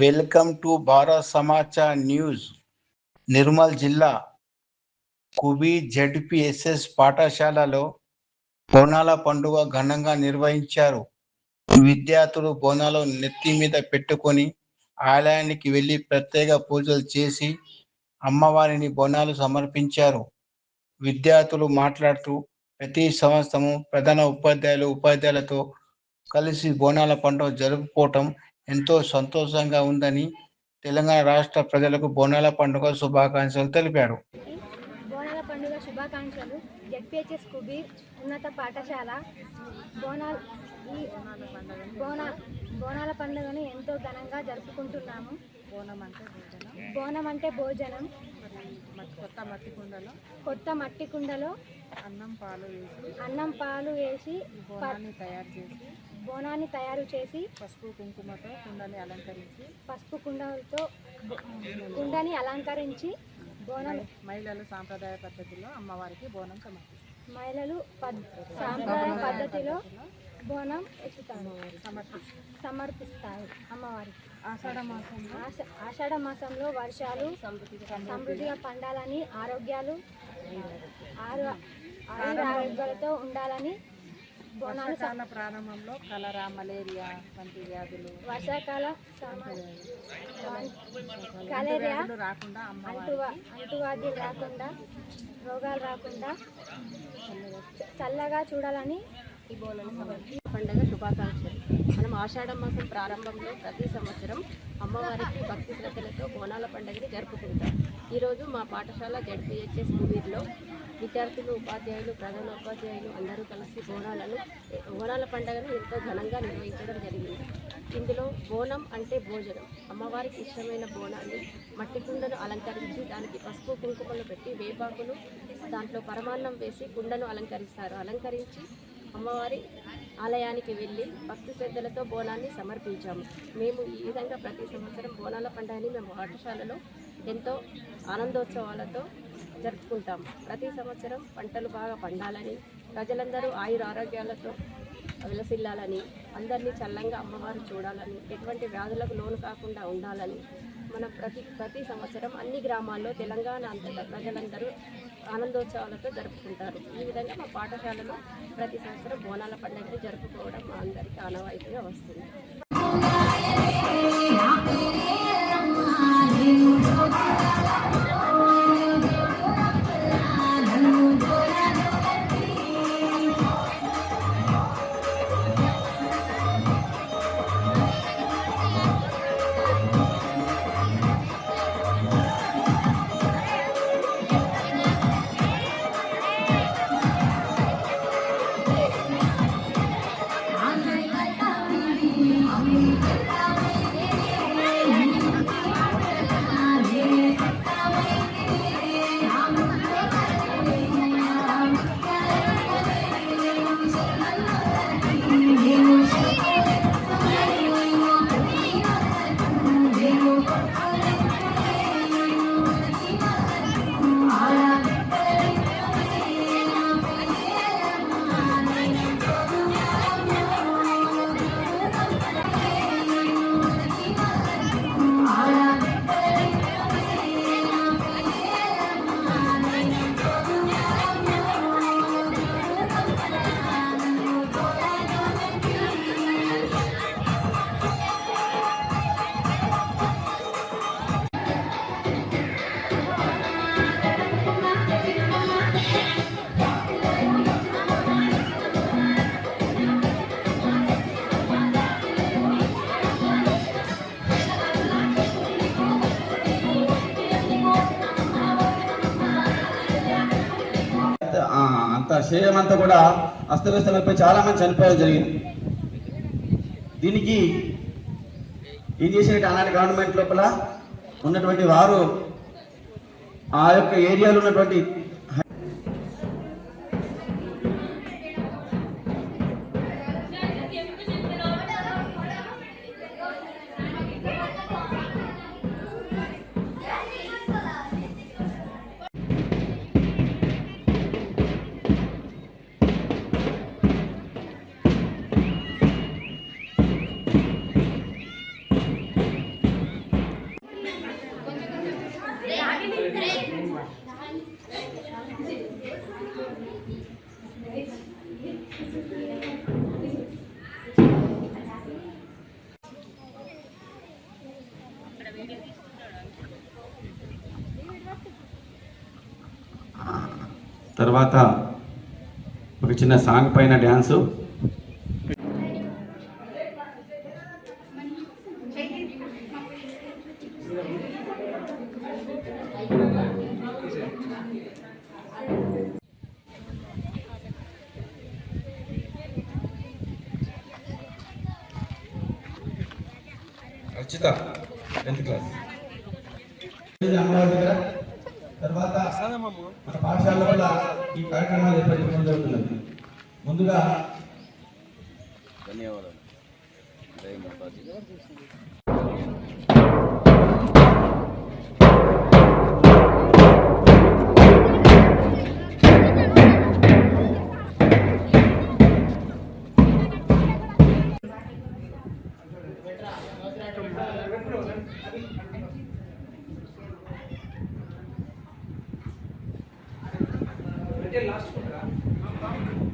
Welcome to Bharat Samachar news. Nirmal జిల్లా కుబి ZPSS పాఠశాలలో బోనాల పండుగ ఘనంగా నిర్వహించారు. విద్యార్థులు బోనాలు నెత్తి మీద పెట్టుకొని ఆలయానికి వెళ్లి ప్రత్యేక పూజలు చేసి అమ్మవారిని బోనాలు సమర్పించారు. విద్యార్థులు మాట్లాడుతూ ప్రతి సంవత్సరము ప్రధాన ఉపాధ్యాయులతో కలిసి బోనాల పండుగ జరుపుకోవటం ఎంతో సంతోషంగా ఉందని తెలంగాణ రాష్ట్ర ప్రజలకు బోనాల పండుగ శుభాకాంక్షలు తెలిపారు. బోనాల పండుగ శుభాకాంక్షలు. జెడ్పిహెచ్ఎస్ కుబీర్ ఉన్నత పాఠశాల బోనాల పండుగను ఎంతో ఘనంగా జరుపుకుంటున్నాము. బోనం అంటే భోజనం. కొత్త మట్టి కుండలో అన్నం పాలు వేసి బోనాన్ని తయారు చేసి పసుపు కుండలతో కుండని అలంకరించి మహిళలు సాంప్రదాయ పద్ధతిలో అమ్మవారికి బోనం పద్ధతిలో బోనం సమర్పిస్తారు అమ్మవారికి. ఆషాఢ మాసంలో వర్షాలు సమృద్ధిగా పండాలని, ఆరోగ్యాలతో ఉండాలని వర్షాకాల ప్రారంభంలో కలరా, మలేరియా వంటి వ్యాధులు, వర్షాకాల రాకుండా అంటువ్యాధులు రాకుండా, రోగాలు రాకుండా చల్లగా చూడాలని ఈ పండుగ శుభాకాంక్షలు. మనం ఆషాఢ మాసం ప్రారంభంలో ప్రతి సంవత్సరం అమ్మవారికి భక్తి శ్రద్ధలతో బోనాల పండుగని జరుపుకుంటాం. ఈరోజు మా పాఠశాల జెడ్పిహెచ్ఎస్ కుబీర్లో విద్యార్థులు, ఉపాధ్యాయులు, ప్రధానోపాధ్యాయులు అందరూ కలిసి బోనాల పండుగను ఎంతో ఘనంగా నిర్వహించడం జరిగింది. ఇందులో బోనం అంటే భోజనం. అమ్మవారికి ఇష్టమైన బోనాన్ని మట్టి కుండను అలంకరించి దానికి పసుపు కుంకుమలు పెట్టి వేపాకులు దాంట్లో పరమాన్నం వేసి కుండను అలంకరిస్తారు. అలంకరించి అమ్మవారి ఆలయానికి వెళ్ళి భక్తి శ్రద్ధలతో బోనాన్ని సమర్పించాము. మేము ఈ విధంగా ప్రతి సంవత్సరం బోనాల పండుగని మేము పాఠశాలలో ఎంతో ఆనందోత్సవాలతో జరుపుకుంటాము. ప్రతి సంవత్సరం పంటలు బాగా పండాలని, ప్రజలందరూ ఆరోగ్యాలతో విలసిల్లాలని, అందరినీ చల్లంగా అమ్మవారు చూడాలని, ఎటువంటి వ్యాధులకు లోను కాకుండా ఉండాలని మనం ప్రతి సంవత్సరం అన్ని గ్రామాల్లో తెలంగాణ అంతటా ప్రజలందరూ ఆనందోత్సవాలతో జరుపుకుంటారు. ఈ విధంగా మా పాఠశాలలో ప్రతి సంవత్సరం బోనాల పండుగని జరుపుకోవడం మా అందరికీ ఆనవాయితీగా వస్తుంది. అంత శరీరం అంతా కూడా అస్తవ్యస్తమైపోయి చాలా మంది చనిపోవడం జరిగింది. దీనికి ఏం చేసినట్టు ఆనాటి గవర్నమెంట్ లోపల ఉన్నటువంటి వారు ఆ యొక్క ఏరియాలో ఉన్నటువంటి తర్వాత ఒక చిన్న సాంగ్ పైన డ్యాన్సు. Archita 10th class. అమ్మవారి దగ్గర తర్వాత మన పాఠశాల వల్ల ఈ కార్యక్రమాలు ఏర్పరచడం జరుగుతున్నది. ముందుగా ధన్యవాదాలు. లాస్ట్